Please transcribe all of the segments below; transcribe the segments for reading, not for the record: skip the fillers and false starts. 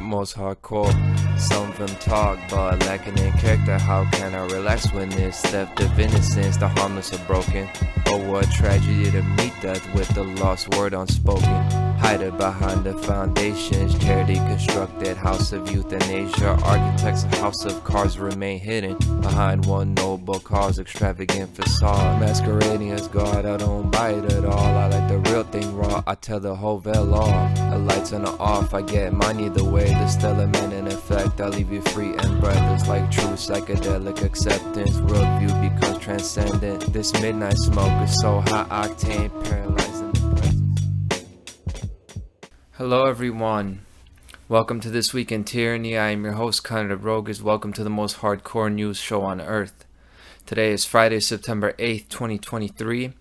Most hardcore. Some of them talk, but lacking in character. How can I relax when it's theft of innocence? The harmless are broken. Oh, what tragedy to meet death with the lost word unspoken. Hide it behind the foundations. Charity constructed house of euthanasia. Architects of house of cards remain hidden behind one noble cause. Extravagant facade masquerading as God. I don't buy it at all. I like the real thing raw. I tell the whole veil off. The lights on or off. I get mine either way. The stellar man in effect. I'll leave you free and breathless like true psychedelic acceptance. Worldview becomes transcendent. This midnight smoke is so high octane, paralyzing the presence. Hello everyone. Welcome to This Week in Tyranny. I am your host, Connor Rogas. Welcome to the most hardcore news show on earth. Today is Friday, September 8th, 2023,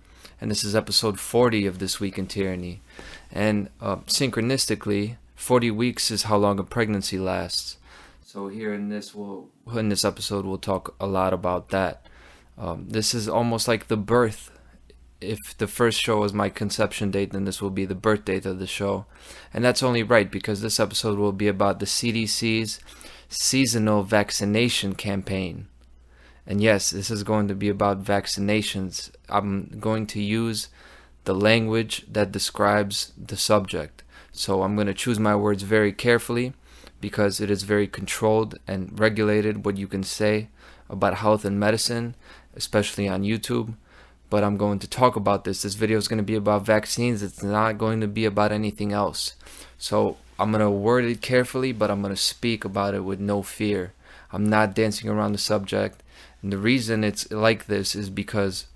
and this is episode 40 of This Week in Tyranny. And synchronistically, 40 weeks is how long a pregnancy lasts. So here in this episode, we'll talk a lot about that. This is almost like the birth. If the first show was my conception date, then this will be the birth date of the show. And that's only right, because this episode will be about the CDC's seasonal vaccination campaign. And yes, this is going to be about vaccinations. I'm going to use the language that describes the subject. So I'm going to choose my words very carefully, because it is very controlled and regulated what you can say about health and medicine, especially on YouTube. But I'm going to talk about this. This video is going to be about vaccines. It's not going to be about anything else. So I'm going to word it carefully, but I'm going to speak about it with no fear. I'm not dancing around the subject. And the reason it's like this is because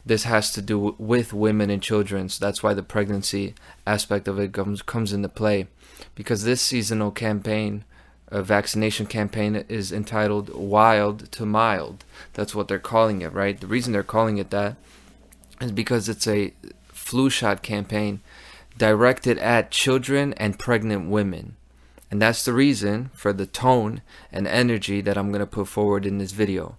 this has to do with women and children. So that's why the pregnancy aspect of it comes into play. Because this seasonal campaign, vaccination campaign, is entitled Wild to Mild. That's what they're calling it, right? The reason they're calling it that is because it's a flu shot campaign directed at children and pregnant women. And that's the reason for the tone and energy that I'm going to put forward in this video.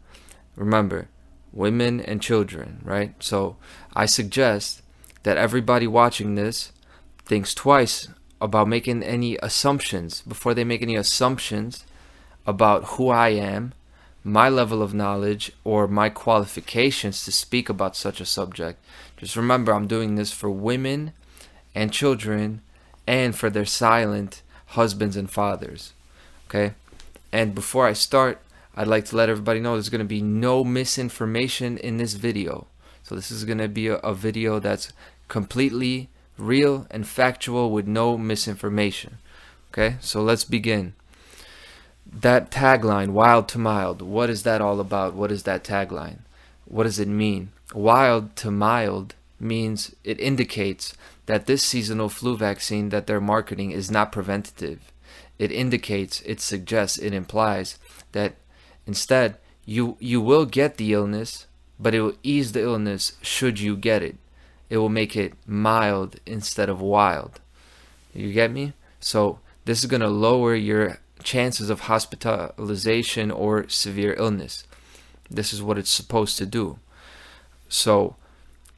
Remember, women and children, right? So I suggest that everybody watching this thinks twice about making any assumptions before they make any assumptions about who I am, my level of knowledge, or my qualifications to speak about such a subject. Just remember, I'm doing this for women and children and for their silent husbands and fathers. Okay? And before I start, I'd like to let everybody know there's going to be no misinformation in this video. So this is going to be a video that's completely real and factual with no misinformation. Okay, so let's begin. That tagline, Wild to Mild, what is that all about? What is that tagline? What does it mean? Wild to mild means it indicates that this seasonal flu vaccine that they're marketing is not preventative. It indicates, it suggests, it implies that instead you will get the illness, but it will ease the illness should you get it. It will make it mild instead of wild. You get me? So this is going to lower your chances of hospitalization or severe illness. This is what it's supposed to do. So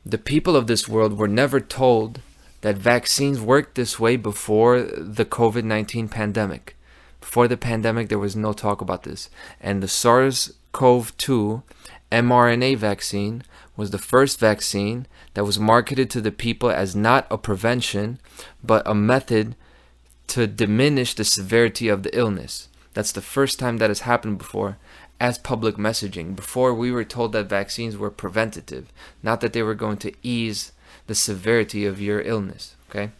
the people of this world were never told that vaccines worked this way before the COVID-19 pandemic. Before the pandemic, there was no talk about this. And the SARS-CoV-2 mRNA vaccine was the first vaccine that was marketed to the people as not a prevention, but a method to diminish the severity of the illness. That's the first time that has happened before as public messaging. Before, we were told that vaccines were preventative, not that they were going to ease the severity of your illness, okay?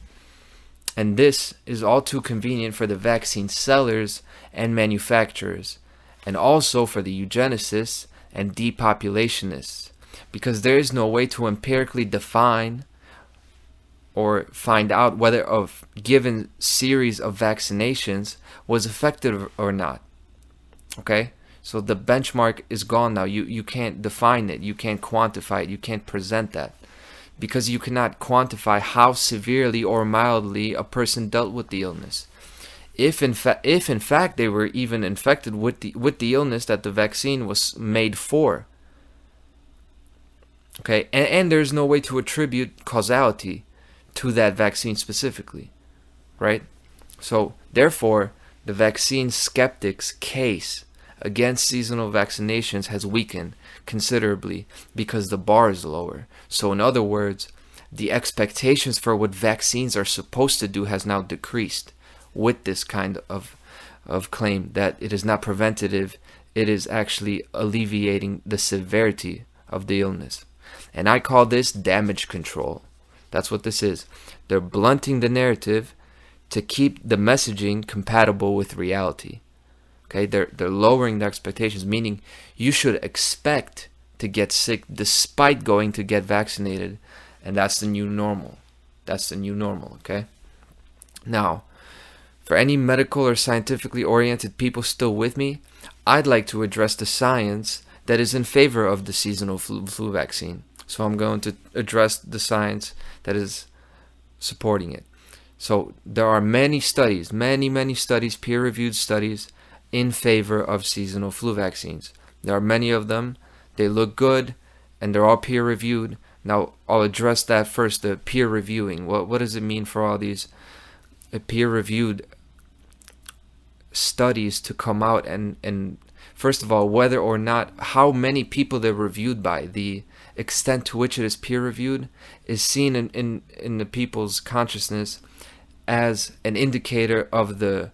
And this is all too convenient for the vaccine sellers and manufacturers, and also for the eugenicists and depopulationists, because there is no way to empirically define or find out whether a given series of vaccinations was effective or not. Okay? So the benchmark is gone now. You can't define it. You can't quantify it. You can't present that. because you cannot quantify how severely or mildly a person dealt with the illness. If in fact they were even infected with the illness that the vaccine was made for. Okay, and there's no way to attribute causality to that vaccine specifically, right? So therefore, the vaccine skeptics' case against seasonal vaccinations has weakened considerably because the bar is lower. So in other words, the expectations for what vaccines are supposed to do has now decreased with this kind of claim that it is not preventative, it is actually alleviating the severity of the illness. And I call this damage control. That's what this is. They're blunting the narrative to keep the messaging compatible with reality. Okay, they're lowering the expectations, meaning you should expect to get sick despite going to get vaccinated, and that's the new normal. That's the new normal, okay? Now, for any medical or scientifically oriented people still with me, I'd like to address the science that is in favor of the seasonal flu vaccine. So I'm going to address the science that is supporting it. So there are many studies, many studies, peer-reviewed studies in favor of seasonal flu vaccines. There are many of them. They look good, and they're all peer-reviewed. Now, I'll address that first, the peer reviewing. What does it mean for all these peer-reviewed studies to come out? And first of all, whether or not, how many people they're reviewed by, the extent to which it is peer-reviewed is seen in the people's consciousness as an indicator of the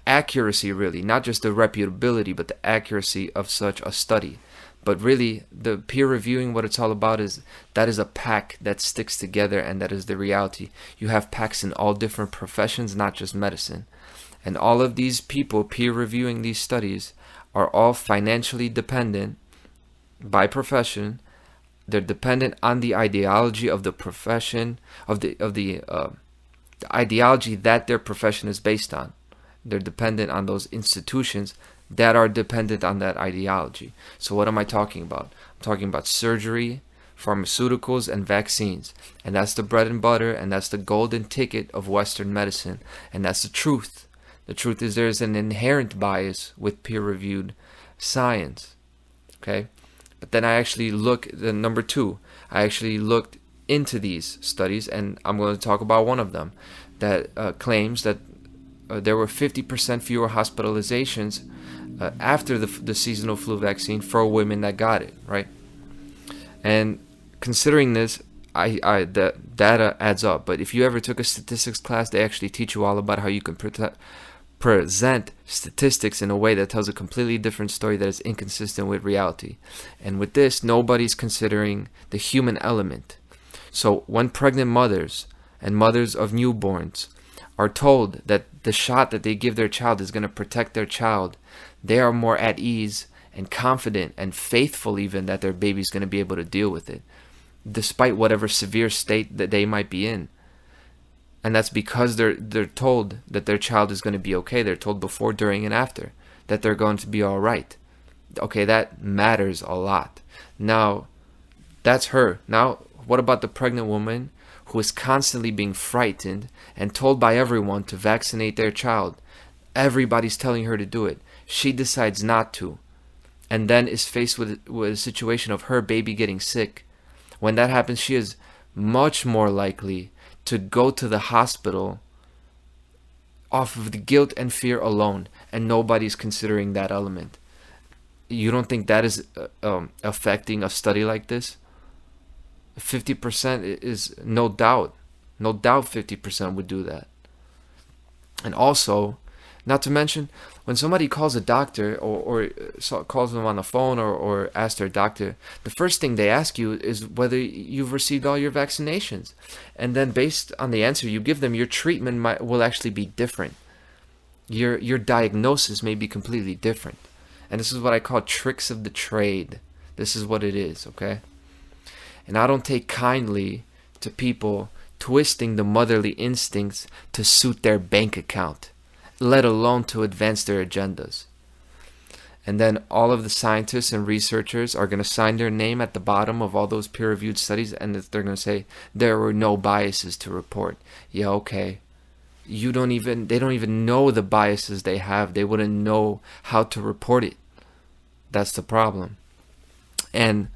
accuracy, really, not just the reputability, but the accuracy of such a study. But really, the peer reviewing, what it's all about is that is a pack that sticks together, and that is the reality. You have packs in all different professions, not just medicine. And all of these people peer reviewing these studies are all financially dependent by profession. They're dependent on the ideology of the profession, of the ideology that their profession is based on. They're dependent on those institutions that are dependent on that ideology. So what am I talking about? I'm talking about surgery, pharmaceuticals, and vaccines. And that's the bread and butter, and that's the golden ticket of Western medicine. And that's the truth. The truth is there's an inherent bias with peer-reviewed science. Okay? But then I actually number two, I actually looked into these studies, and I'm going to talk about one of them that claims that there were 50% fewer hospitalizations after the seasonal flu vaccine for women that got it, right? And considering this, the data adds up. But if you ever took a statistics class, they actually teach you all about how you can present statistics in a way that tells a completely different story that is inconsistent with reality. And with this, nobody's considering the human element. So when pregnant mothers and mothers of newborns are told that the shot that they give their child is going to protect their child, they are more at ease and confident and faithful even that their baby's going to be able to deal with it, despite whatever severe state that they might be in. And that's because they're told that their child is going to be okay. They're told before, during, and after that they're going to be all right. Okay, that matters a lot. Now, that's her. Now, what about the pregnant woman who is constantly being frightened and told by everyone to vaccinate their child? Everybody's telling her to do it. She decides not to, and then is faced with a situation of her baby getting sick. When that happens, she is much more likely to go to the hospital off of the guilt and fear alone, and nobody's considering that element. You don't think that is affecting a study like this? 50% is no doubt 50% would do that. And also, not to mention, when somebody calls a doctor or calls them on the phone or asks their doctor, the first thing they ask you is whether you've received all your vaccinations. And then based on the answer you give them, your treatment will actually be different. Your diagnosis may be completely different. And this is what I call tricks of the trade. This is what it is, okay? And I don't take kindly to people twisting the motherly instincts to suit their bank account, let alone to advance their agendas. And then all of the scientists and researchers are going to sign their name at the bottom of all those peer-reviewed studies, and they're going to say there were no biases to report. Yeah, okay. They don't even know the biases they have. They wouldn't know how to report it. That's the problem. And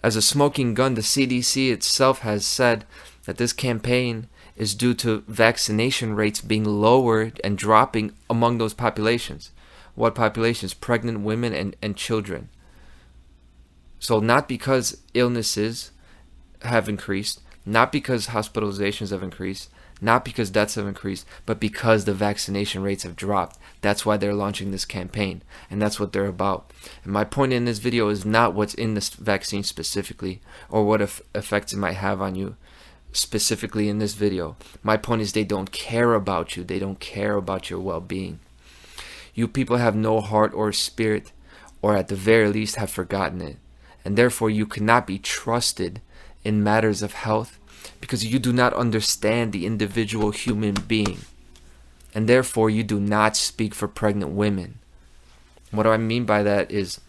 as a smoking gun, the CDC itself has said that this campaign is due to vaccination rates being lowered and dropping among those populations. What populations? Pregnant women and children. So not because illnesses have increased, not because hospitalizations have increased, not because deaths have increased, but because the vaccination rates have dropped. That's why they're launching this campaign, and that's what they're about. And my point in this video is not what's in this vaccine specifically, or what effects it might have on you specifically in this video. My point is they don't care about you. They don't care about your well-being. You people have no heart or spirit, or at the very least have forgotten it. And therefore you cannot be trusted in matters of health because you do not understand the individual human being. And therefore you do not speak for pregnant women. What do I mean by that is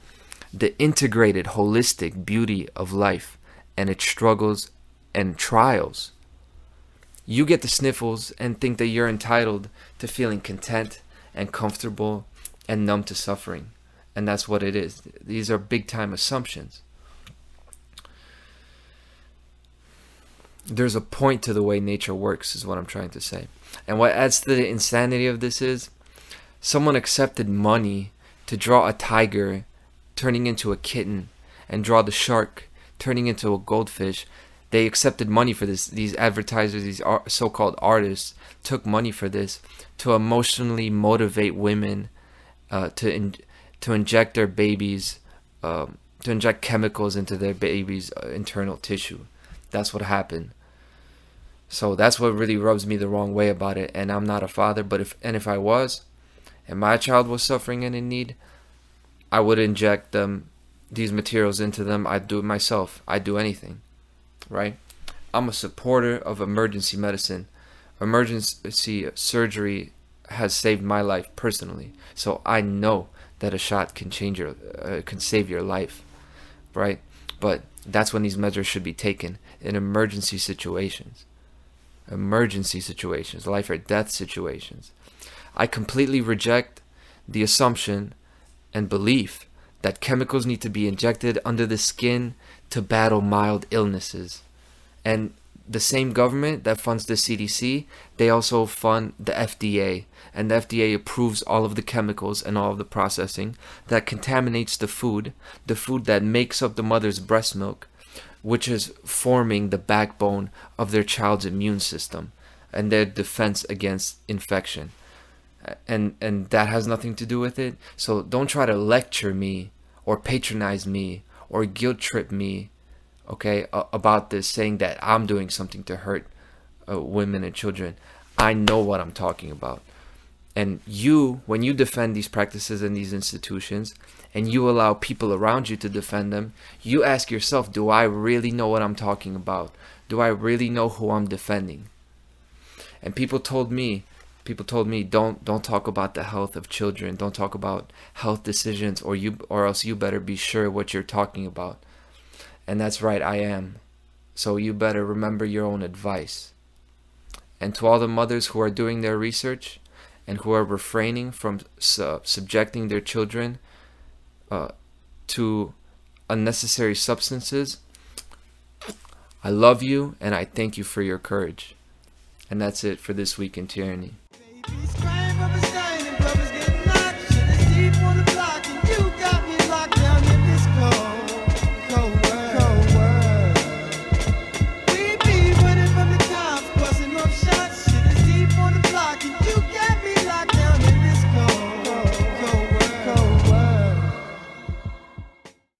the integrated, holistic beauty of life and its struggles and trials. You get the sniffles and think that you're entitled to feeling content and comfortable and numb to suffering. And that's what it is. These are big time assumptions. There's a point to the way nature works, is what I'm trying to say. And what adds to the insanity of this is someone accepted money to draw a tiger turning into a kitten and draw the shark turning into a goldfish. They accepted money for this. These advertisers, these so-called artists, took money for this to emotionally motivate women to inject their babies, to inject chemicals into their babies' internal tissue. That's what happened. So that's what really rubs me the wrong way about it. And I'm not a father, but if I was, and my child was suffering and in need, I would inject these materials into them. I'd do it myself. I'd do anything. Right? I'm a supporter of emergency medicine. Emergency surgery has saved my life personally. So I know that a shot can save your life. Right? But that's when these measures should be taken, in emergency situations. Emergency situations, life or death situations. I completely reject the assumption and belief that chemicals need to be injected under the skin to battle mild illnesses. And the same government that funds the CDC, they also fund the FDA. And the FDA approves all of the chemicals and all of the processing that contaminates the food that makes up the mother's breast milk, which is forming the backbone of their child's immune system and their defense against infection. And that has nothing to do with it. So don't try to lecture me or patronize me or guilt trip me, okay, about this, saying that I'm doing something to hurt women and children. I know what I'm talking about. And you, when you defend these practices and these institutions, and you allow people around you to defend them, you ask yourself, do I really know what I'm talking about? Do I really know who I'm defending? And people told me, don't talk about the health of children. Don't talk about health decisions, or else you better be sure what you're talking about. And that's right, I am. So you better remember your own advice. And to all the mothers who are doing their research and who are refraining from subjecting their children to unnecessary substances, I love you and I thank you for your courage. And that's it for this week in Tyranny.